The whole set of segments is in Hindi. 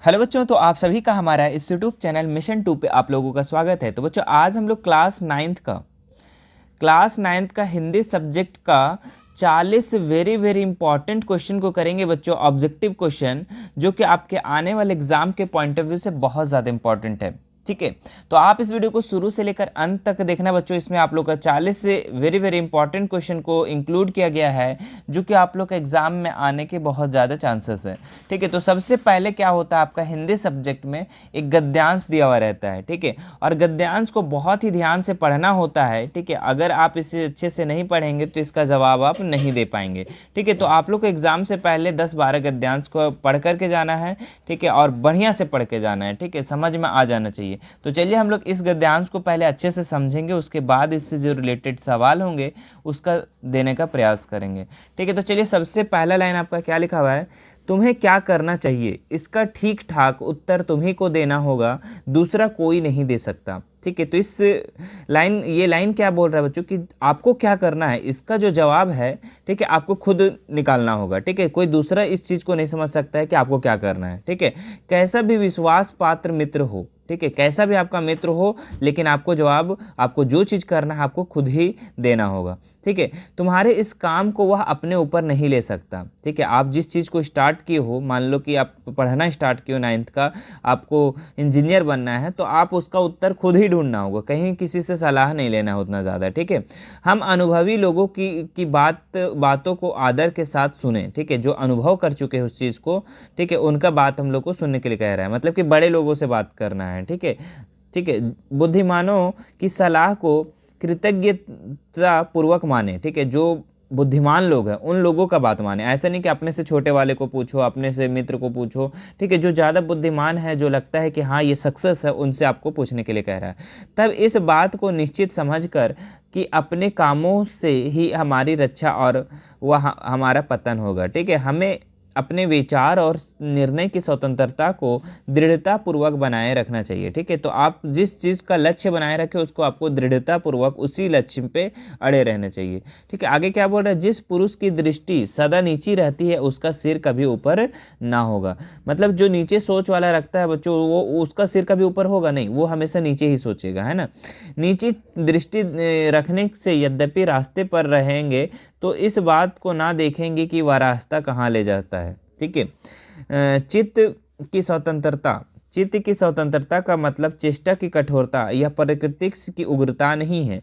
हेलो बच्चों, तो आप सभी का हमारा इस यूट्यूब चैनल मिशन 2 पे आप लोगों का स्वागत है। तो बच्चों, आज हम लोग क्लास नाइन्थ का हिंदी सब्जेक्ट का 40 वेरी वेरी इंपॉर्टेंट क्वेश्चन को करेंगे बच्चों, ऑब्जेक्टिव क्वेश्चन, जो कि आपके आने वाले एग्जाम के पॉइंट ऑफ व्यू से बहुत ज़्यादा इंपॉर्टेंट है। ठीक है, तो आप इस वीडियो को शुरू से लेकर अंत तक देखना बच्चों। इसमें आप लोग का 40 से वेरी वेरी इंपॉर्टेंट क्वेश्चन को इंक्लूड किया गया है, जो कि आप लोग के एग्जाम में आने के बहुत ज़्यादा चांसेस है। ठीक है, तो सबसे पहले क्या होता है, आपका हिंदी सब्जेक्ट में एक गद्यांश दिया हुआ रहता है। ठीक है, और गद्यांश को बहुत ही ध्यान से पढ़ना होता है। ठीक है, अगर आप इसे अच्छे से नहीं पढ़ेंगे तो इसका जवाब आप नहीं दे पाएंगे। ठीक है, तो आप लोग को एग्जाम से पहले 10-12 गद्यांश को पढ़ करके जाना है। ठीक है, और बढ़िया से पढ़ के जाना है। ठीक है, समझ में आ जाना चाहिए। तो चलिए हम लोग इस गद्यांश को पहले अच्छे से समझेंगे, उसके बाद इससे जो रिलेटेड सवाल होंगे उसका देने का प्रयास करेंगे। ठीक है, तो चलिए सबसे पहला लाइन आपका क्या लिखा हुआ है, तुम्हें क्या करना चाहिए, इसका ठीक ठाक उत्तर तुम्ही को देना होगा, दूसरा कोई नहीं दे सकता। ठीक है, तो ये लाइन क्या बोल रहा है बच्चों कि आपको क्या करना है, इसका जो जवाब है, ठीक है, आपको खुद निकालना होगा। ठीक है, कोई दूसरा इस चीज़ को नहीं समझ सकता है कि आपको क्या करना है। ठीक है, कैसा भी विश्वास पात्र मित्र हो, ठीक है, कैसा भी आपका मित्र हो, लेकिन आपको जवाब, आपको जो चीज़ करना है आपको खुद ही देना होगा। ठीक है, तुम्हारे इस काम को वह अपने ऊपर नहीं ले सकता। ठीक है, आप जिस चीज़ को स्टार्ट किए हो, मान लो कि आप पढ़ना स्टार्ट किए हो 9th का, आपको इंजीनियर बनना है, तो आप उसका उत्तर खुद ही ढूंढना होगा, कहीं किसी से सलाह नहीं लेना उतना ज़्यादा। ठीक है, हम अनुभवी लोगों की बातों को आदर के साथ सुने। ठीक है, जो अनुभव कर चुके हैं उस चीज़ को, ठीक है, उनका बात हम लोग को सुनने के लिए कह रहा है, मतलब कि बड़े लोगों से बात करना है। ठीक है, ठीक है, बुद्धिमानों की सलाह को कृतज्ञता पूर्वक माने। ठीक है, जो बुद्धिमान लोग हैं उन लोगों का बात माने, ऐसा नहीं कि अपने से छोटे वाले को पूछो, अपने से मित्र को पूछो। ठीक है, जो ज़्यादा बुद्धिमान है, जो लगता है कि हाँ ये सक्सेस है, उनसे आपको पूछने के लिए कह रहा है। तब इस बात को निश्चित समझकर कि अपने कामों से ही हमारी रक्षा और वह हमारा पतन होगा। ठीक है, हमें अपने विचार और निर्णय की स्वतंत्रता को दृढ़तापूर्वक बनाए रखना चाहिए। ठीक है, तो आप जिस चीज़ का लक्ष्य बनाए रखें उसको आपको दृढ़तापूर्वक उसी लक्ष्य पे अड़े रहने चाहिए। ठीक है, आगे क्या बोल रहा है, जिस पुरुष की दृष्टि सदा नीची रहती है उसका सिर कभी ऊपर ना होगा। मतलब जो नीचे सोच वाला रखता है बच्चों, वो उसका सिर कभी ऊपर होगा नहीं, वो हमेशा नीचे ही सोचेगा, है ना। नीची दृष्टि रखने से यद्यपि रास्ते पर रहेंगे तो इस बात को ना देखेंगे कि वह रास्ता कहाँ ले जाता है। ठीक है, चित्त की स्वतंत्रता का मतलब चेष्टा की कठोरता या प्रकृति की उग्रता नहीं है।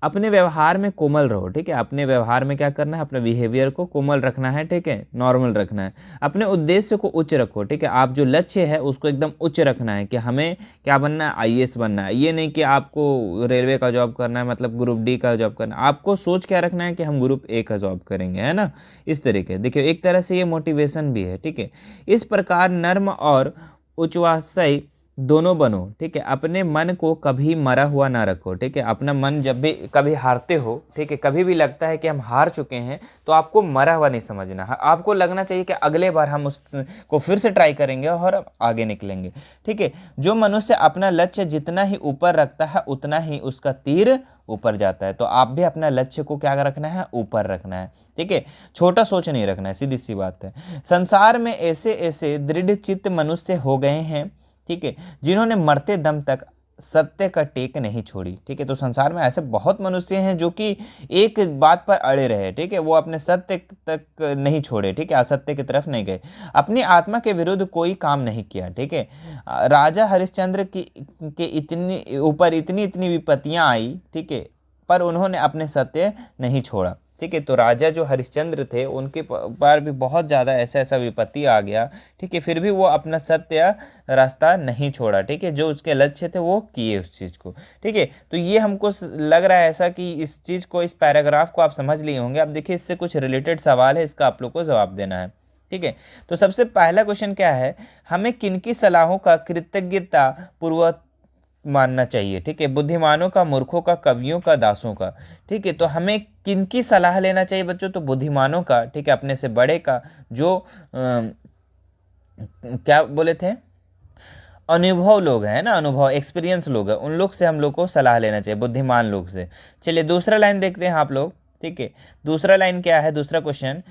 अपने व्यवहार में कोमल रहो। ठीक है, अपने व्यवहार में क्या करना है, अपने बिहेवियर को कोमल रखना है। ठीक है, नॉर्मल रखना है। अपने उद्देश्य को उच्च रखो। ठीक है, आप जो लक्ष्य है उसको एकदम उच्च रखना है कि हमें क्या बनना है, आईएएस बनना है। ये नहीं कि आपको रेलवे का जॉब करना है, मतलब ग्रुप डी का जॉब करना है। आपको सोच क्या रखना है कि हम ग्रुप ए का जॉब करेंगे, है ना। इस तरीके देखिए, एक तरह से ये मोटिवेशन भी है। ठीक है, इस प्रकार नर्म और उच्चवासय दोनों बनो। ठीक है, अपने मन को कभी मरा हुआ ना रखो। ठीक है, अपना मन जब भी कभी हारते हो, ठीक है, कभी भी लगता है कि हम हार चुके हैं, तो आपको मरा हुआ नहीं समझना है। आपको लगना चाहिए कि अगले बार हम उसको फिर से ट्राई करेंगे और आगे निकलेंगे। ठीक है, जो मनुष्य अपना लक्ष्य जितना ही ऊपर रखता है उतना ही उसका तीर ऊपर जाता है। तो आप भी अपना लक्ष्य को क्या रखना है, ऊपर रखना है। ठीक है, छोटा सोच नहीं रखना है, सीधी सी बात है। संसार में ऐसे ऐसे दृढ़ चित्त मनुष्य हो गए हैं, ठीक है, जिन्होंने मरते दम तक सत्य का टेक नहीं छोड़ी। ठीक है, तो संसार में ऐसे बहुत मनुष्य हैं जो कि एक बात पर अड़े रहे। ठीक है, वो अपने सत्य तक नहीं छोड़े। ठीक है, असत्य की तरफ नहीं गए, अपनी आत्मा के विरुद्ध कोई काम नहीं किया। ठीक है, राजा हरिश्चंद्र के इतनी विपत्तियां आई, ठीक है, पर उन्होंने अपने सत्य नहीं छोड़ा। ठीक है, तो राजा जो हरिश्चंद्र थे उनके पर भी बहुत ज़्यादा ऐसा विपत्ति आ गया। ठीक है, फिर भी वो अपना सत्य रास्ता नहीं छोड़ा। ठीक है, जो उसके लक्ष्य थे वो किए उस चीज़ को। ठीक है, तो ये हमको लग रहा है ऐसा कि इस चीज़ को, इस पैराग्राफ को आप समझ लिए होंगे। अब देखिए, इससे कुछ रिलेटेड सवाल है, इसका आप लोग को जवाब देना है। ठीक है, तो सबसे पहला क्वेश्चन क्या है, हमें किनकी सलाहों का कृतज्ञता पूर्वक मानना चाहिए। ठीक है, बुद्धिमानों का, मूर्खों का, कवियों का, दासों का। ठीक है, तो हमें किनकी सलाह लेना चाहिए बच्चों, तो बुद्धिमानों का। ठीक है, अपने से बड़े का, जो क्या बोले थे, अनुभव लोग हैं ना, अनुभव एक्सपीरियंस लोग हैं, उन लोग से हम लोग को सलाह लेना चाहिए, बुद्धिमान लोग से। चलिए दूसरा लाइन देखते हैं आप लोग। ठीक है, दूसरा लाइन क्या है, दूसरा क्वेश्चन,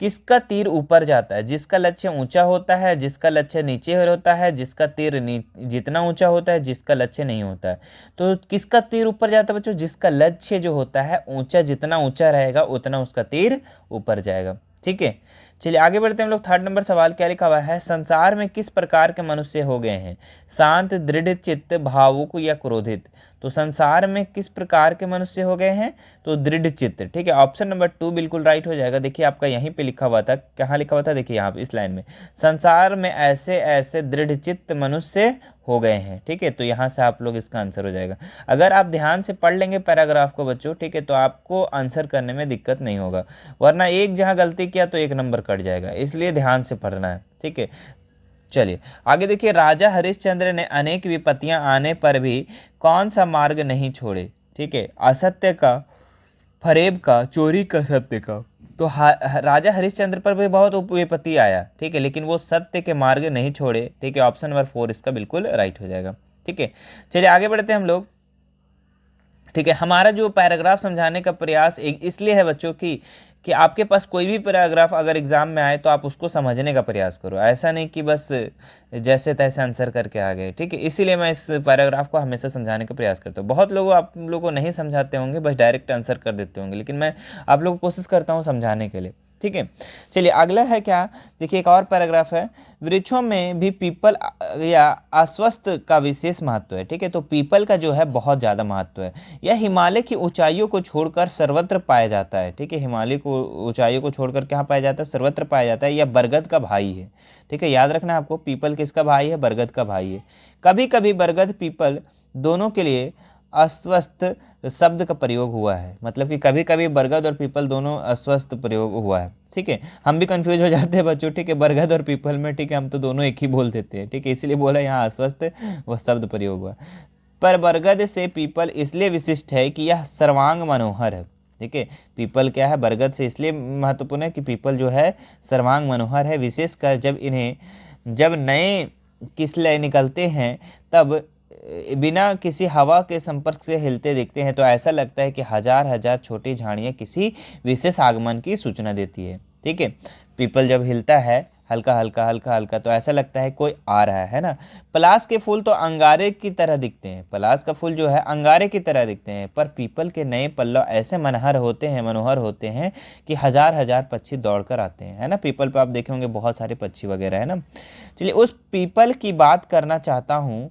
किसका तीर ऊपर जाता है? जिसका लक्ष्य ऊंचा होता है, जिसका लक्ष्य नीचे होता है, जिसका तीर जितना ऊंचा होता है, जिसका लक्ष्य नहीं होता है। तो किसका तीर ऊपर जाता है बच्चों? जिसका लक्ष्य जो होता है ऊंचा, जितना ऊंचा रहेगा उतना उसका तीर ऊपर जाएगा। ठीक है, चलिए आगे बढ़ते हैं हम लोग। थर्ड नंबर सवाल क्या लिखा हुआ है? संसार में किस प्रकार के मनुष्य हो गए हैं? शांत, दृढ़ चित्त, भावुक या क्रोधित? तो संसार में किस प्रकार के मनुष्य हो गए हैं? तो दृढ़ चित्त। ठीक है, ऑप्शन नंबर 2 बिल्कुल राइट हो जाएगा। देखिए आपका यहीं पे लिखा हुआ था, कहाँ लिखा हुआ था? देखिए यहाँ पे इस लाइन में, संसार में ऐसे ऐसे दृढ़ चित्त मनुष्य हो गए हैं। ठीक है, तो यहाँ से आप लोग इसका आंसर हो जाएगा। अगर आप ध्यान से पढ़ लेंगे पैराग्राफ को बच्चों, ठीक है, तो आपको आंसर करने में दिक्कत नहीं होगा, वरना एक जहाँ गलती किया तो 1 नंबर कट जाएगा, इसलिए ध्यान से पढ़ना है। ठीक है, चलिए आगे देखिए। राजा हरिश्चंद्र ने अनेक विपत्तियां आने पर भी कौन सा मार्ग नहीं छोड़े? ठीक है, असत्य का, फरेब का, चोरी का, सत्य का। तो राजा हरिश्चंद्र पर भी बहुत विपत्ति आया, ठीक है, लेकिन वो सत्य के मार्ग नहीं छोड़े। ठीक है, ऑप्शन नंबर 4 इसका बिल्कुल राइट हो जाएगा। ठीक है, चलिए आगे बढ़ते हैं हम लोग। ठीक है, हमारा जो पैराग्राफ समझाने का प्रयास इसलिए है बच्चों कि आपके पास कोई भी पैराग्राफ अगर एग्जाम में आए तो आप उसको समझने का प्रयास करो, ऐसा नहीं कि बस जैसे तैसे आंसर करके आ गए। ठीक है, इसीलिए मैं इस पैराग्राफ को हमेशा समझाने का प्रयास करता हूँ। बहुत लोग आप लोगों को नहीं समझाते होंगे, बस डायरेक्ट आंसर कर देते होंगे, लेकिन मैं आप लोगों को कोशिश करता हूँ समझाने के लिए। ठीक है, चलिए अगला है क्या? देखिए एक और पैराग्राफ है, वृक्षों में भी पीपल या आश्वस्त का विशेष महत्व है। ठीक है, तो पीपल का जो है बहुत ज़्यादा महत्व है। यह हिमालय की ऊंचाइयों को छोड़कर सर्वत्र पाया जाता है। ठीक है, हिमालय को ऊंचाइयों को छोड़कर कहाँ पाया जाता है? सर्वत्र पाया जाता है। यह बरगद का भाई है। ठीक है, याद रखना आपको, पीपल किसका भाई है? बरगद का भाई है। कभी कभी बरगद पीपल दोनों के लिए अस्वस्थ शब्द का प्रयोग हुआ है, मतलब कि कभी कभी बरगद और पीपल दोनों अस्वस्थ प्रयोग हुआ है। ठीक है, हम भी कंफ्यूज हो जाते हैं बच्चों, ठीक है, बरगद और पीपल में। ठीक है, हम तो दोनों एक ही बोल देते हैं। ठीक है, इसीलिए बोला यहाँ अस्वस्थ वह शब्द प्रयोग हुआ। पर बरगद से पीपल इसलिए विशिष्ट है कि यह सर्वांग मनोहर है। ठीक है, पीपल क्या है? बरगद से इसलिए महत्वपूर्ण है कि पीपल जो है सर्वांग मनोहर है। विशेषकर जब नए किस्ले निकलते हैं तब बिना किसी हवा के संपर्क से हिलते दिखते हैं, तो ऐसा लगता है कि हजार हजार छोटी झाड़ियाँ किसी विशेष आगमन की सूचना देती है। ठीक है, पीपल जब हिलता है हल्का हल्का हल्का हल्का, तो ऐसा लगता है कोई आ रहा है ना। पलाश के फूल तो अंगारे की तरह दिखते हैं, पलाश का फूल जो है अंगारे की तरह दिखते हैं, पर पीपल के नए पल्लव ऐसे मनोहर होते हैं कि हजार हजार पक्षी दौड़कर आते हैं, है ना। पीपल पे आप देखे होंगे बहुत सारे पक्षी वगैरह, है ना। चलिए उस पीपल की बात करना चाहता हूँ।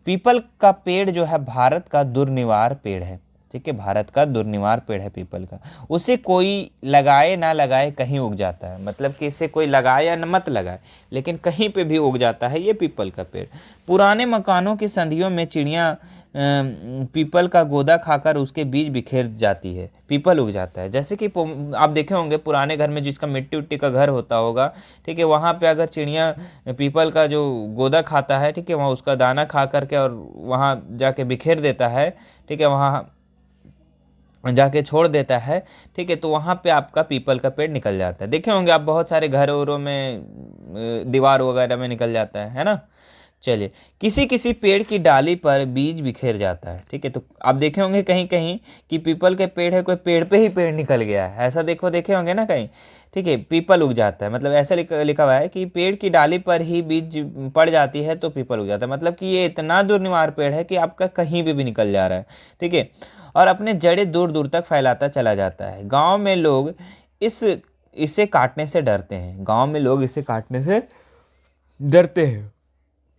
पीपल का पेड़ जो है भारत का दुर्निवार पेड़ है। ठीक है, भारत का दुर्निवार पेड़ है पीपल का। उसे कोई लगाए ना लगाए कहीं उग जाता है, मतलब कि इसे कोई लगाए या मत लगाए, लेकिन कहीं पे भी उग जाता है ये पीपल का पेड़। पुराने मकानों की संधियों में चिड़िया पीपल का गोदा खाकर उसके बीज बिखेर जाती है, पीपल उग जाता है। जैसे कि आप देखे होंगे पुराने घर में जिसका मिट्टी उट्टी का घर होता होगा, ठीक है, वहाँ पे अगर चिड़िया पीपल का जो गोदा खाता है, ठीक है, वहाँ उसका दाना खा करके और वहाँ जाके बिखेर देता है, ठीक है, वहाँ जाके छोड़ देता है, ठीक है, तो वहाँ पे आपका पीपल का पेड़ निकल जाता है। देखे होंगे आप बहुत सारे घरों में दीवार वगैरह में निकल जाता है ना। चलिए, किसी किसी पेड़ की डाली पर बीज बिखेर जाता है। ठीक है, तो आप देखे होंगे कहीं कहीं कि पीपल के पेड़ है, कोई पेड़ पे ही पेड़ निकल गया है, ऐसा देखे होंगे ना कहीं। ठीक है, पीपल उग जाता है, मतलब ऐसा लिखा हुआ है कि पेड़ की डाली पर ही बीज पड़ जाती है तो पीपल उग जाता है, मतलब कि ये इतना दुर्निवार पेड़ है कि आपका कहीं भी निकल जा रहा है। ठीक है, और अपने जड़ें दूर दूर तक फैलाता चला जाता है। गाँव में लोग इसे काटने से डरते हैं, गाँव में लोग इसे काटने से डरते हैं।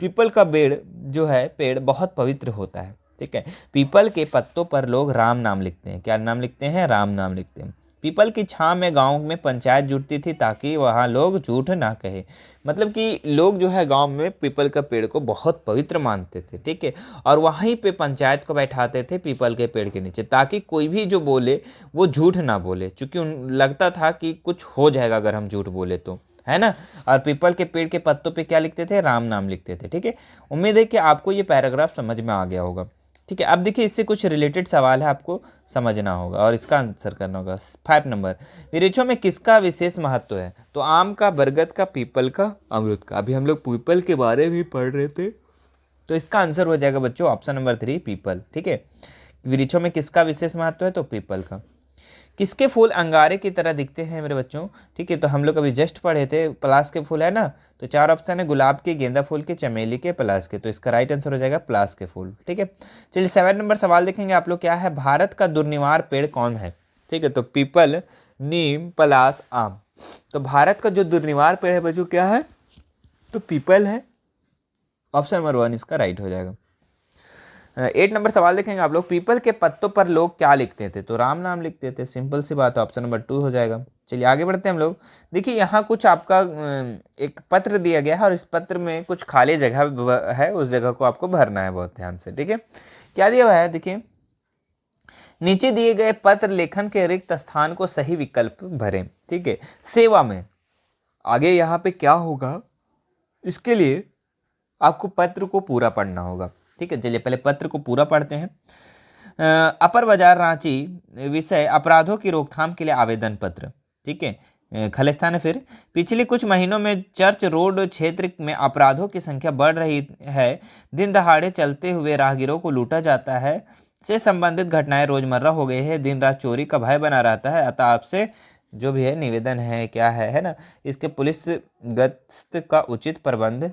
पीपल का पेड़ बहुत पवित्र होता है। ठीक है, पीपल के पत्तों पर लोग राम नाम लिखते हैं। क्या नाम लिखते हैं? राम नाम लिखते हैं। पीपल की छांव में गांव में पंचायत जुटती थी ताकि वहां लोग झूठ ना कहे, मतलब कि लोग जो है गांव में पीपल का पेड़ को बहुत पवित्र मानते थे। ठीक है, और वहीं पे पंचायत को बैठाते थे पीपल के पेड़ के नीचे, ताकि कोई भी जो बोले वो झूठ ना बोले, क्योंकि लगता था कि कुछ हो जाएगा अगर हम झूठ बोले तो, है ना। और पीपल के पेड़ के पत्तों पे क्या लिखते थे? राम नाम लिखते थे। ठीक है, उम्मीद है कि आपको ये पैराग्राफ समझ में आ गया होगा। ठीक है, अब देखिए इससे कुछ रिलेटेड सवाल है, आपको समझना होगा और इसका आंसर करना होगा। 5 नंबर, वृक्षों में किसका विशेष महत्व है? तो आम का, बरगद का, पीपल का, अमरूद का। अभी हम लोग पीपल के बारे में पढ़ रहे थे, तो इसका आंसर हो जाएगा बच्चों ऑप्शन नंबर 3 पीपल। ठीक है, वृक्षों में किसका विशेष महत्व है? तो पीपल का। किसके फूल अंगारे की तरह दिखते हैं मेरे बच्चों? ठीक है, तो हम लोग अभी जस्ट पढ़े थे पलाश के फूल है ना, तो 4 ऑप्शन है, गुलाब के, गेंदा फूल के, चमेली के, पलाश के, तो इसका राइट आंसर हो जाएगा पलाश के फूल। ठीक है, चलिए 7 नंबर सवाल देखेंगे आप लोग, क्या है? भारत का दुर्निवार पेड़ कौन है? ठीक है, तो पीपल, नीम, पलाश, आम। तो भारत का जो दुर्निवार पेड़ है बच्चों क्या है? तो पीपल है। ऑप्शन नंबर 1 इसका राइट हो जाएगा। 8 नंबर सवाल देखेंगे आप लोग, पीपल के पत्तों पर लोग क्या लिखते थे? तो राम नाम लिखते थे, सिंपल सी बात है, ऑप्शन नंबर 2 हो जाएगा। चलिए आगे बढ़ते हैं हम लोग। देखिए यहाँ कुछ आपका एक पत्र दिया गया है और इस पत्र में कुछ खाली जगह है, उस जगह को आपको भरना है बहुत ध्यान से। ठीक है, क्या दिया हुआ है? देखिए, नीचे दिए गए पत्र लेखन के रिक्त स्थान को सही विकल्प भरें। ठीक है, सेवा में आगे यहाँ पे क्या होगा, इसके लिए आपको पत्र को पूरा पढ़ना होगा। ठीक है, चलिए पहले पत्र को पूरा पढ़ते हैं। अपर बाजार रांची, विषय अपराधों की रोकथाम के लिए आवेदन पत्र। ठीक है, खालिस्तान है। फिर पिछले कुछ महीनों में चर्च रोड क्षेत्र में अपराधों की संख्या बढ़ रही है, दिन दहाड़े चलते हुए राहगीरों को लूटा जाता है, से संबंधित घटनाएं रोजमर्रा हो गई है, दिन रात चोरी का भय बना रहता है, अतः आपसे जो भी है निवेदन है, क्या है ना, इसके पुलिस गश्त का उचित प्रबंध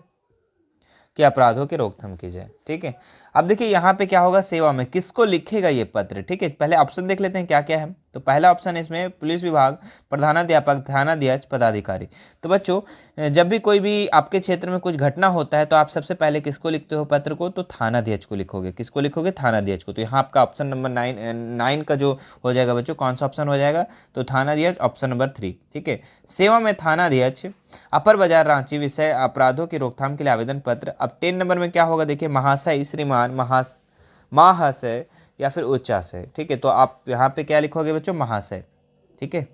कि अपराधों की रोकथाम की जाए। ठीक है, अब देखिए यहाँ पे क्या होगा, सेवा में किसको लिखेगा ये पत्र? ठीक है, पहले ऑप्शन देख लेते हैं क्या क्या है। तो पहला ऑप्शन है इसमें पुलिस विभाग, प्रधानाध्यापक, थानाध्यक्ष, पदाधिकारी। तो बच्चों जब भी कोई भी आपके क्षेत्र में कुछ घटना होता है तो आप सबसे पहले किसको लिखते हो पत्र को? तो थानाध्यक्ष को लिखोगे। किसको लिखोगे? थानाध्यक्ष को। तो यहाँ आपका ऑप्शन नंबर 9 का जो हो जाएगा बच्चों, कौन सा ऑप्शन हो जाएगा? तो थानाध्यक्ष, ऑप्शन नंबर 3। ठीक है, सेवा में थानाध्यक्ष, अपर बाजार रांची, विषय अपराधों की रोकथाम के लिए आवेदन पत्र। अब 10 नंबर में क्या होगा? देखिए, महाशय, श्रीमान, महाशय या फिर उच्चाशय। ठीक है, तो आप यहाँ पे क्या लिखोगे बच्चों? महाशय। ठीक है,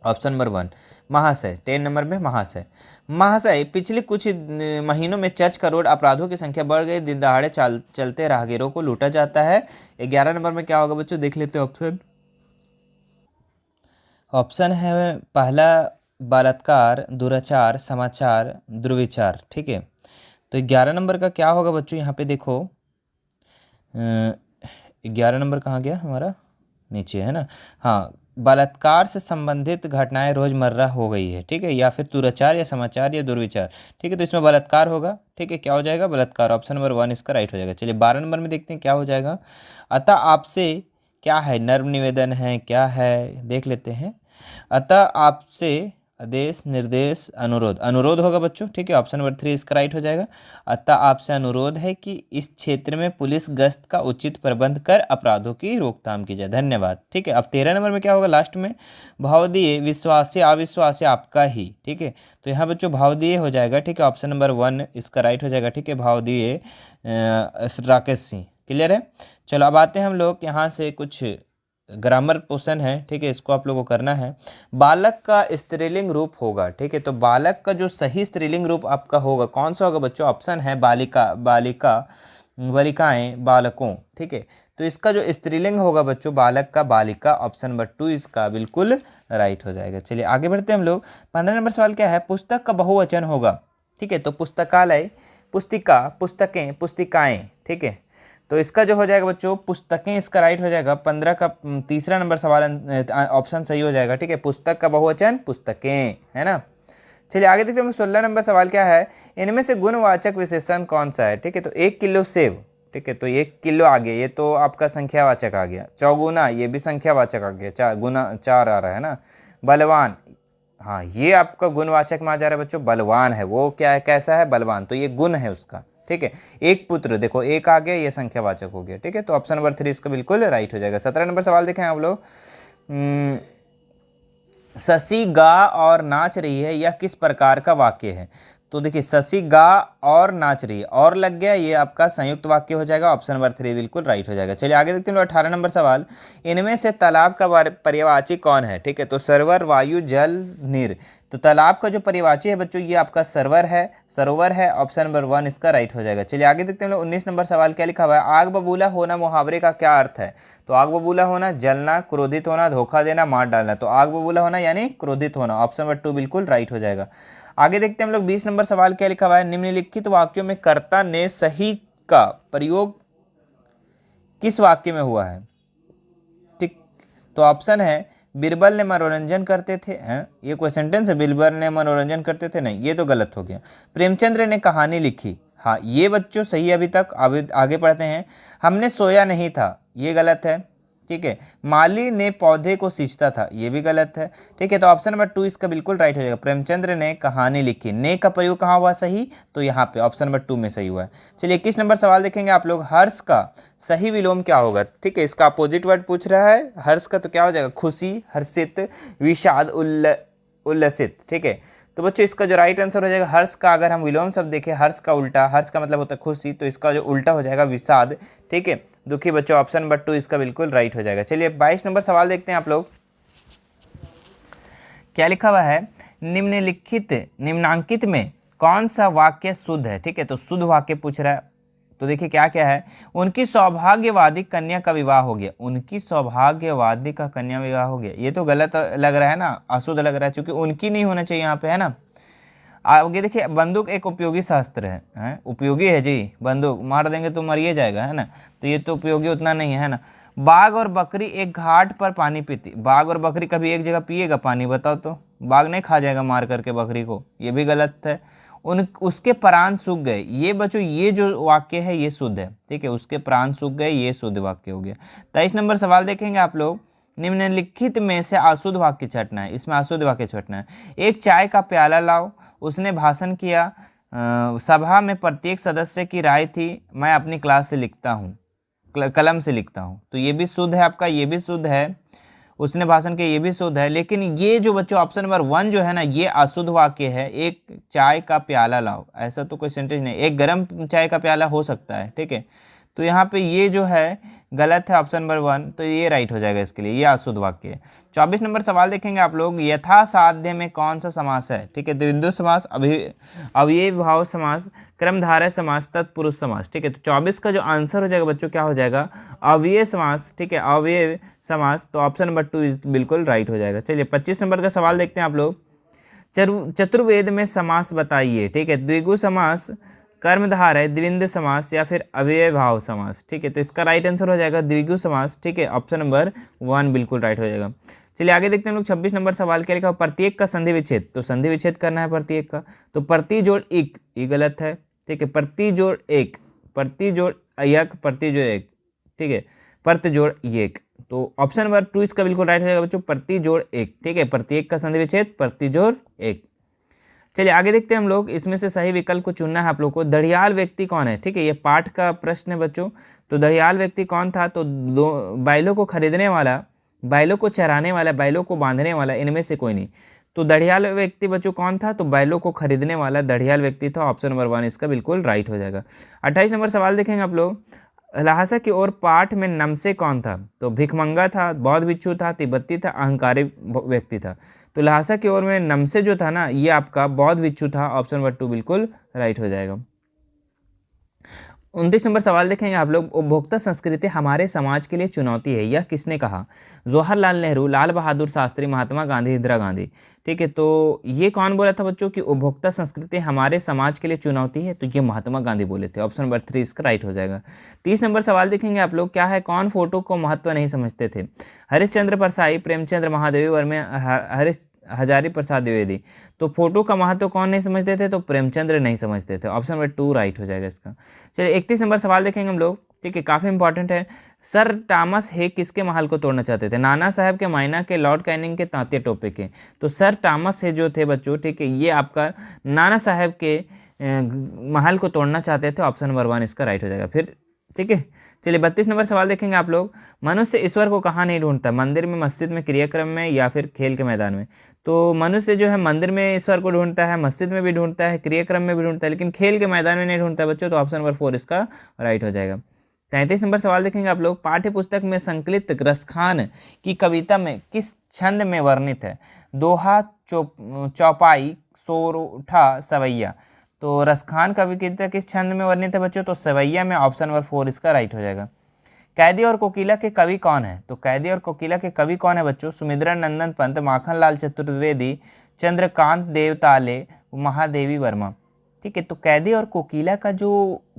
ऑप्शन नंबर 1 महाशय। 10 नंबर में महाशय। महाशय, पिछले कुछ महीनों में चर्च का रोड अपराधों की संख्या बढ़ गई, दिन दहाड़े चलते राहगीरों को लूटा जाता है। 11 नंबर में क्या होगा बच्चों? देख लेते हैं ऑप्शन। ऑप्शन है पहला बलात्कार, दुराचार, समाचार, दुर्विचार। ठीक है, तो 11 नंबर का क्या होगा बच्चों? यहाँ पे देखो 11 नंबर कहाँ गया हमारा? नीचे है ना। हाँ, बलात्कार से संबंधित घटनाएं रोजमर्रा हो गई है। ठीक है, या फिर दुराचार या समाचार या दुर्विचार। ठीक है, तो इसमें बलात्कार होगा। ठीक है, क्या हो जाएगा? बलात्कार, ऑप्शन नंबर 1 इसका राइट हो जाएगा। चलिए 12 नंबर में देखते हैं क्या हो जाएगा। अतः आपसे क्या है? नर्म निवेदन है, क्या है देख लेते हैं। अतः आपसे आदेश, निर्देश, अनुरोध। अनुरोध होगा बच्चों। ठीक है, ऑप्शन नंबर 3 इसका राइट हो जाएगा। अतः आपसे अनुरोध है कि इस क्षेत्र में पुलिस गश्त का उचित प्रबंध कर अपराधों की रोकथाम की जाए, धन्यवाद। ठीक है, अब 13 नंबर में क्या होगा? लास्ट में भाव दिए, विश्वास अविश्वास आपका ही। ठीक है, तो यहाँ बच्चों भाव दिए हो जाएगा। ठीक है, ऑप्शन नंबर 1 इसका राइट हो जाएगा। ठीक है, भाव दिए राकेश सिंह। क्लियर है? चलो अब आते हैं हम लोग यहाँ से कुछ ग्रामर पोर्शन है। ठीक है, इसको आप लोगों को करना है। बालक का स्त्रीलिंग रूप होगा। ठीक है, तो बालक का जो सही स्त्रीलिंग रूप आपका होगा कौन सा होगा बच्चों? ऑप्शन है बालिका, बालिका, बालिकाएं, बालकों। ठीक है, तो इसका जो स्त्रीलिंग होगा बच्चों बालक का, बालिका, ऑप्शन नंबर 2 इसका बिल्कुल राइट हो जाएगा। चलिए आगे बढ़ते हैं हम लोग। 15 नंबर सवाल क्या है? पुस्तक का बहुवचन होगा। ठीक है, तो पुस्तकालय, पुस्तिका, पुस्तकें, पुस्तिकाएं। ठीक है, तो इसका जो हो जाएगा बच्चों पुस्तकें, इसका राइट हो जाएगा। 15 का तीसरा नंबर सवाल ऑप्शन सही हो जाएगा। ठीक है, पुस्तक का बहुवचन पुस्तकें, है ना। चलिए आगे देखते हैं हम। 16 नंबर सवाल क्या है? इनमें से गुणवाचक विशेषण कौन सा है? ठीक है, तो 1 किलो सेब। ठीक है, तो 1 किलो आ गया, ये तो आपका संख्यावाचक आ गया। चौगुना, ये भी संख्यावाचक आ गया। 4 गुना 4 आ रहा है ना। बलवान, हाँ ये आपका गुणवाचक में आ जा रहा है बच्चों, बलवान है वो। क्या है? कैसा है? बलवान, तो ये गुण है उसका। ठीक है, एक पुत्र, देखो एक आ गया, ये संख्यावाचक हो गया। ठीक है, तो ऑप्शन नंबर 3 इसका बिल्कुल राइट हो जाएगा। 17 नंबर सवाल देखें आप लोग। शशि गा और नाच रही है, यह किस प्रकार का वाक्य है? तो देखिए शशि गा और नाच रही है, और लग गया, ये आपका संयुक्त वाक्य हो जाएगा। ऑप्शन नंबर 3 बिल्कुल राइट हो जाएगा। चलिए आगे देखते हैं 18 नंबर सवाल। इनमें से तालाब का पर्यायवाची कौन है? ठीक है, तो सरोवर, वायु, जल, नीर। तो तालाब का जो पर्यायवाची है बच्चों ये आपका सरोवर है, सरोवर है। ऑप्शन नंबर 1 इसका राइट हो जाएगा। चलिए आगे देखते हैं 19 नंबर सवाल क्या लिखा हुआ है? आग बबूला होना मुहावरे का क्या अर्थ है? तो आग बबूला होना, जलना, क्रोधित होना, धोखा देना, मार डालना। तो आग बबूला होना यानी क्रोधित होना, ऑप्शन नंबर 2 बिल्कुल राइट हो जाएगा। आगे देखते हैं हम लोग 20 नंबर सवाल क्या लिखा हुआ है? निम्नलिखित वाक्यों में कर्ता ने सही का प्रयोग किस वाक्य में हुआ है? ठीक, तो ऑप्शन है बीरबल ने मनोरंजन करते थे। हैं, ये कोई सेंटेंस है? बीरबल ने मनोरंजन करते थे, नहीं, ये तो गलत हो गया। प्रेमचंद्र ने कहानी लिखी, हाँ ये बच्चों सही है अभी तक। आगे पढ़ते हैं। हमने सोया नहीं था, ये गलत है। ठीक है। माली ने पौधे को सींचता था, ये भी गलत है। ठीक है, तो ऑप्शन नंबर 2 इसका बिल्कुल राइट हो जाएगा। प्रेमचंद्र ने कहानी लिखी, ने का प्रयोग कहाँ हुआ सही? तो यहाँ पे ऑप्शन नंबर 2 में सही हुआ है। चलिए 21 नंबर सवाल देखेंगे आप लोग। हर्ष का सही विलोम क्या होगा? ठीक है, इसका अपोजिट वर्ड पूछ रहा है हर्ष का, तो क्या हो जाएगा? खुशी, हर्षित, विषाद, उल्लसित। ठीक है, तो बच्चों इसका जो राइट आंसर हो जाएगा हर्ष का, अगर हम विलोम शब्द देखें हर्ष का उल्टा, हर्ष का मतलब होता है खुशी, तो इसका जो उल्टा हो जाएगा विषाद। ठीक है, दुखी। बच्चों ऑप्शन नंबर 2 इसका बिल्कुल राइट हो जाएगा। चलिए 22 नंबर सवाल देखते हैं आप लोग। क्या लिखा हुआ है? निम्नांकित में कौन सा वाक्य शुद्ध है? ठीक है, तो शुद्ध वाक्य पूछ रहा है। तो देखिए क्या क्या है। उनकी सौभाग्यवादी कन्या का विवाह हो गया, उनकी सौभाग्यवादी का कन्या विवाह हो गया, ये तो गलत लग रहा है ना, अशुद्ध लग रहा है, क्योंकि उनकी नहीं होना चाहिए यहाँ पे, है ना। आगे देखिए, बंदूक एक उपयोगी शस्त्र है, उपयोगी है जी, बंदूक मार देंगे तो मरिए जाएगा, है ना, तो ये तो उपयोगी उतना नहीं है ना। बाघ और बकरी एक घाट पर पानी पीती, बाघ और बकरी कभी एक जगह पिएगा पानी? बताओ तो, बाघ नहीं खा जाएगा मार करके बकरी को, ये भी गलत है। उसके प्राण सूख गए, ये बच्चों ये जो वाक्य है ये शुद्ध है। ठीक है, उसके प्राण सूख गए, ये शुद्ध वाक्य हो गया। 23 नंबर सवाल देखेंगे आप लोग। निम्नलिखित में से अशुद्ध वाक्य छांटना है, इसमें अशुद्ध वाक्य छांटना है। एक चाय का प्याला लाओ, उसने भाषण किया, सभा में प्रत्येक सदस्य की राय थी, मैं अपनी क्लास से लिखता हूँ, कलम से लिखता हूँ, तो ये भी शुद्ध है आपका, ये भी शुद्ध है। उसने भाषण किया, ये भी शुद्ध है। लेकिन ये जो बच्चों ऑप्शन नंबर 1 जो है ना, ये अशुद्ध वाक्य है। एक चाय का प्याला लाओ, ऐसा तो कोई सेंटेंस नहीं, एक गर्म चाय का प्याला हो सकता है। ठीक है, तो यहाँ पे ये जो है गलत है, ऑप्शन नंबर 1, तो ये राइट हो जाएगा इसके लिए, ये अशुद्ध वाक्य है। 24 नंबर सवाल देखेंगे आप लोग। यथासाध्य में कौन सा समास है? ठीक है, द्वंद्व समास, अव्ययीभाव समास, क्रमधारय समास, तत्पुरुष समास। ठीक है, तो 24 का जो आंसर हो जाएगा बच्चों क्या हो जाएगा? अव्यय समास। ठीक है, अव्यय समास, तो ऑप्शन नंबर 2 बिल्कुल राइट हो जाएगा। चलिए 25 नंबर का सवाल देखते हैं आप लोग। चतुर्वेद में समास बताइए। ठीक है, द्विगु समास, कर्मधारय, द्विंद्व समास या फिर अव्ययभाव समास। ठीक है, तो इसका राइट आंसर हो जाएगा द्विगु समास। ठीक है, ऑप्शन नंबर 1 बिल्कुल राइट हो जाएगा। चलिए आगे देखते हैं हम लोग। 26 नंबर सवाल क्या लिखा? प्रत्येक का संधि विच्छेद, तो संधि विच्छेद करना है प्रत्येक का, तो प्रति जोड़ एक, ये गलत है। ठीक है, प्रति जोड़ एक, प्रति जोड़ एक, प्रति जोड़ एक। ठीक है, प्रति जोड़ एक, तो ऑप्शन नंबर 2 इसका बिल्कुल राइट हो जाएगा बच्चों, प्रति जोड़ एक। ठीक है, प्रत्येक का संधि विच्छेद प्रति जोड़ एक। चलिए आगे देखते हैं हम लोग। इसमें से सही विकल्प को चुनना है आप लोग को। दढ़ियाल व्यक्ति कौन है? ठीक है, ये पाठ का प्रश्न है बच्चों। तो दढ़ियाल व्यक्ति कौन था? तो दो बैलों को खरीदने वाला, बैलों को चराने वाला, बैलों को बांधने वाला, इनमें से कोई नहीं। तो दढ़ियाल व्यक्ति बच्चों कौन था? तो बैलों को खरीदने वाला दढ़ियाल व्यक्ति था, ऑप्शन नंबर 1 इसका बिल्कुल राइट हो जाएगा। 28 नंबर सवाल देखेंगे आप लोग। ल्हासा की ओर पाठ में नमसे कौन था? तो भिखमंगा था, बौद्ध भिक्षु था, तिब्बती था, अहंकारी व्यक्ति था। तो ल्हासा की ओर में नमसे जो था ना, ये आपका बौद्ध भिक्षु था, ऑप्शन नंबर 2 बिल्कुल राइट हो जाएगा। 29 नंबर सवाल देखेंगे आप लोग। उपभोक्ता संस्कृति हमारे समाज के लिए चुनौती है, यह किसने कहा? जवाहरलाल नेहरू, लाल बहादुर शास्त्री, महात्मा गांधी, इंदिरा गांधी। ठीक है, तो ये कौन बोला था बच्चों कि उपभोक्ता संस्कृति हमारे समाज के लिए चुनौती है? तो ये महात्मा गांधी बोले थे, ऑप्शन नंबर 3 इसका राइट हो जाएगा। 30 नंबर सवाल देखेंगे आप लोग। क्या है? कौन फोटो को महत्व नहीं समझते थे? हरिश्चंद्र परसाई, प्रेमचंद्र महादेवी वर्मा, हजारी प्रसाद द्विवेदी। तो फोटो का महत्व कौन नहीं समझते थे? तो प्रेमचंद्र नहीं समझते थे, ऑप्शन नंबर 2 राइट हो जाएगा इसका। चलिए 31 नंबर सवाल देखेंगे हम लोग। ठीक है, काफ़ी इंपॉर्टेंट है। सर टॉमस हे किसके महल को तोड़ना चाहते थे? नाना साहब के, मायना के, लॉर्ड कैनिंग के, तांतिया टोपे के। तो सर टॉमस हे जो थे बच्चों, ठीक है, ये आपका नाना साहब के महल को तोड़ना चाहते थे, ऑप्शन नंबर 1 इसका राइट हो जाएगा फिर। ठीक है, चलिए 32 नंबर सवाल देखेंगे आप लोग। मनुष्य ईश्वर को कहाँ नहीं ढूंढता? मंदिर में, मस्जिद में, क्रियाक्रम में या फिर खेल के मैदान में? तो मनुष्य जो है मंदिर में ईश्वर को ढूंढता है, मस्जिद में भी ढूंढता है, क्रियाक्रम में भी ढूंढता है, लेकिन खेल के मैदान में नहीं ढूंढता बच्चों, तो ऑप्शन नंबर 4 इसका राइट हो जाएगा। 33 नंबर सवाल देखेंगे आप लोग। पाठ्य पुस्तक में संकलित रसखान की कविता में किस छंद में वर्णित है? दोहा, चौपाई, सोरठा, सवैया। तो रसखान कविता किस छंद में वर्णित है बच्चों? तो सवैया में, ऑप्शन नंबर 4 इसका राइट हो जाएगा। कैदी और कोकिला के कवि कौन है? तो कैदी और कोकिला के कवि कौन है बच्चों? सुमित्रा नंदन पंत, माखनलाल चतुर्वेदी, चंद्रकांत देवताले, महादेवी वर्मा। ठीक ठीक है। तो कैदी और कोकिला का जो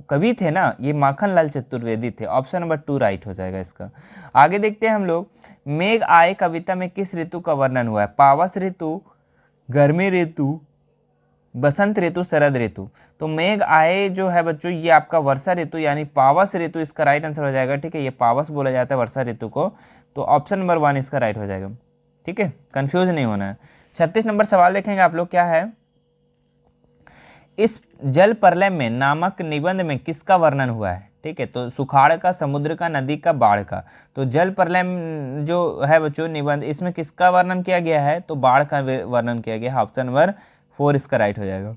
कवि थे ना, ये माखन लाल चतुर्वेदी थे। ऑप्शन नंबर 2 राइट हो जाएगा इसका। आगे देखते हैं हम लोग, मेघ आए कविता में किस ऋतु का वर्णन हुआ है? पावस ऋतु, गर्मी ऋतु, बसंत ऋतु, शरद ऋतु। तो मेघ आए जो है बच्चों, ये आपका वर्षा ऋतु यानी पावस ऋतु इसका राइट आंसर हो जाएगा। ठीक है, ये पावस बोला जाता है वर्षा ऋतु को। तो ऑप्शन नंबर 1 इसका राइट हो जाएगा। ठीक है, कंफ्यूज नहीं होना है। 36 नंबर सवाल देखेंगे आप लोग, क्या है? इस जल प्रलय में नामक निबंध में किसका वर्णन हुआ है? ठीक है, तो सुखाड़ का, समुद्र का, नदी का, बाढ़ का। तो जल प्रलय जो है बच्चों निबंध, इसमें किसका वर्णन किया गया है? तो बाढ़ का वर्णन किया गया है। ऑप्शन नंबर 4 इसका राइट हो जाएगा।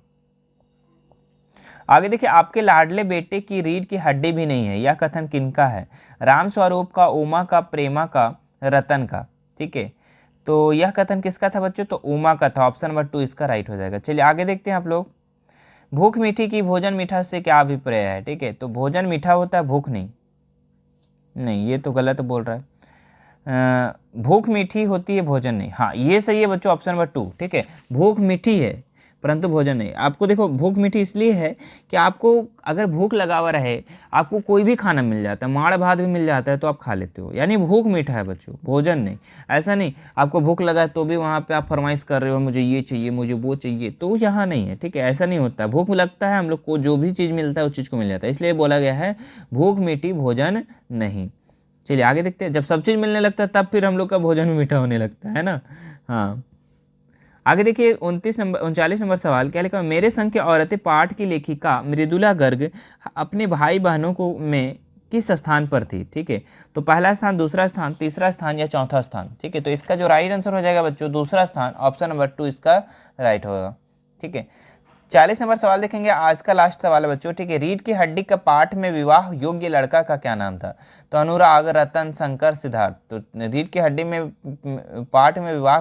आगे देखिए, आपके लाडले बेटे की रीढ़ की हड्डी भी नहीं है, यह कथन किनका है? राम स्वरूप का, उमा का, प्रेमा का, रतन का। ठीक है, तो यह कथन किसका था बच्चों? तो उमा का था। ऑप्शन नंबर 2 इसका राइट हो जाएगा। चलिए आगे देखते हैं आप लोग, भूख मीठी की भोजन मीठा से क्या अभिप्राय है? ठीक है, तो भोजन मीठा होता है, भूख नहीं। नहीं, ये तो गलत बोल रहा है। भूख मीठी होती है, भोजन नहीं। हाँ, ये सही है बच्चों, ऑप्शन नंबर 2। ठीक है, भूख मीठी है परंतु भोजन नहीं। आपको देखो, भूख मीठी इसलिए है कि आपको अगर भूख लगा हुआ रहे, आपको कोई भी खाना मिल जाता है, माड़ भात भी मिल जाता है तो आप खा लेते हो, यानी भूख मीठा है बच्चों, भोजन नहीं। ऐसा नहीं आपको भूख लगा है तो भी वहाँ पे आप फरमाइश कर रहे हो, मुझे ये चाहिए, मुझे वो चाहिए, तो यहाँ नहीं है। ठीक है, ऐसा नहीं होता। भूख लगता है, हम लोग को जो भी चीज़ मिलता है उस चीज़ को मिल जाता है, इसलिए बोला गया है भूख मीठी, भोजन नहीं। चलिए आगे देखते हैं, जब सब चीज़ मिलने लगता है तब फिर हम लोग का भोजन मीठा होने लगता है ना। हाँ, आगे देखिए 39 नंबर सवाल, क्या लिखा? मेरे संग की औरतें पाठ की लेखिका मृदुला गर्ग अपने भाई बहनों को में किस स्थान पर थी? ठीक है, तो पहला स्थान, दूसरा स्थान, तीसरा स्थान या चौथा स्थान? ठीक है, तो इसका जो राइट आंसर हो जाएगा बच्चों, दूसरा स्थान। ऑप्शन नंबर 2 इसका राइट होगा। ठीक है, 40 नंबर सवाल देखेंगे, आज का लास्ट सवाल है बच्चों। ठीक है, रीढ़ की हड्डी का पाठ में विवाह योग्य लड़का का क्या नाम था? तो अनुराग, रतन, शंकर, सिद्धार्थ। तो रीढ़ की हड्डी में पाठ में विवाह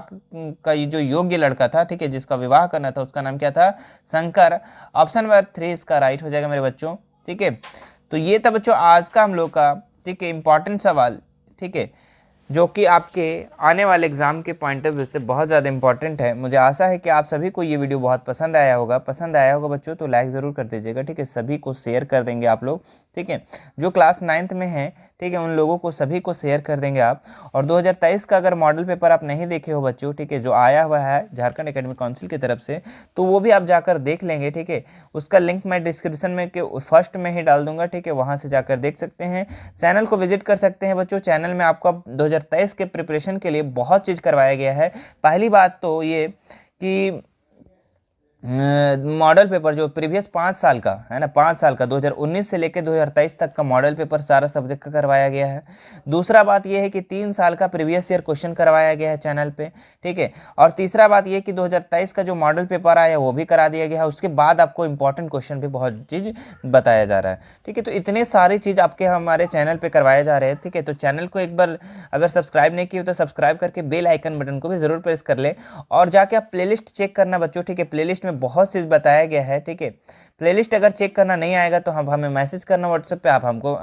का जो योग्य लड़का था, ठीक है, जिसका विवाह करना था, उसका नाम क्या था? शंकर। ऑप्शन नंबर 3 इसका राइट हो जाएगा मेरे बच्चों। ठीक है, तो ये था बच्चों आज का हम लोग का, ठीक है, इंपॉर्टेंट सवाल। ठीक है, जो कि आपके आने वाले एग्जाम के पॉइंट ऑफ व्यू से बहुत ज़्यादा इंपॉर्टेंट है। मुझे आशा है कि आप सभी को ये वीडियो बहुत पसंद आया होगा बच्चों, तो लाइक ज़रूर कर दीजिएगा। ठीक है, सभी को शेयर कर देंगे आप लोग। ठीक है, जो क्लास 9th में है, ठीक है, उन लोगों को सभी को शेयर कर देंगे आप। और 2023 का अगर मॉडल पेपर आप नहीं देखे हो बच्चों, ठीक है, जो आया हुआ है झारखंड एकेडमिक काउंसिल की तरफ से, तो वो भी आप जाकर देख लेंगे। ठीक है, उसका लिंक मैं डिस्क्रिप्शन में के फर्स्ट में ही डाल दूंगा। ठीक है, वहाँ से जाकर देख सकते हैं। चैनल को विजिट कर सकते हैं बच्चों। चैनल में आपको 2023 के प्रिपरेशन के लिए बहुत चीज़ करवाया गया है। पहली बात तो ये कि मॉडल पेपर जो प्रीवियस 5 साल का है ना, 5 साल का 2019 से लेकर 2023 तक का मॉडल पेपर सारा सब्जेक्ट का करवाया गया है। दूसरा बात यह है कि 3 साल का प्रीवियस ईयर क्वेश्चन करवाया गया है चैनल पे। ठीक है, और तीसरा बात यह कि 2023 का जो मॉडल पेपर आया वो भी करा दिया गया है। उसके बाद आपको इंपॉर्टेंट क्वेश्चन भी बहुत चीज़ बताया जा रहा है। ठीक है, तो इतने सारी चीज़ आपके हमारे चैनल पर करवाए जा रहे हैं। ठीक है, तो चैनल को एक बार अगर सब्सक्राइब नहीं किए तो सब्सक्राइब करके बेल आइकन बटन को भी ज़रूर प्रेस कर लें, और जाके आप प्लेलिस्ट चेक करना बच्चों। ठीक है, प्लेलिस्ट बहुत चीज़ बताया गया है। ठीक है, प्लेलिस्ट अगर चेक करना नहीं आएगा तो हम हमें मैसेज करना व्हाट्सएप पे, आप हमको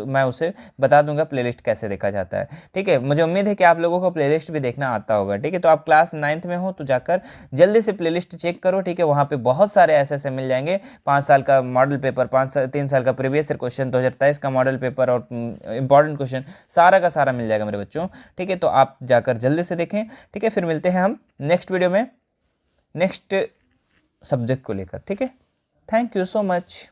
मैं उसे बता दूंगा प्लेलिस्ट कैसे देखा जाता है। ठीक है, मुझे उम्मीद है कि आप लोगों को प्लेलिस्ट भी देखना आता होगा। ठीक है, तो आप क्लास 9th में हो तो जाकर जल्दी से प्लेलिस्ट चेक करो। ठीक है, वहाँ पे बहुत सारे ऐसे मिल जाएंगे। 5 साल का मॉडल पेपर, 3 साल का प्रीवियस ईयर क्वेश्चन, 2023 का मॉडल पेपर और इंपॉर्टेंट क्वेश्चन सारा का सारा मिल जाएगा मेरे बच्चों। ठीक है, तो आप जाकर जल्दी से देखें। ठीक है, फिर मिलते हैं हम नेक्स्ट वीडियो में नेक्स्ट सब्जेक्ट को लेकर। ठीक है, थैंक यू सो मच।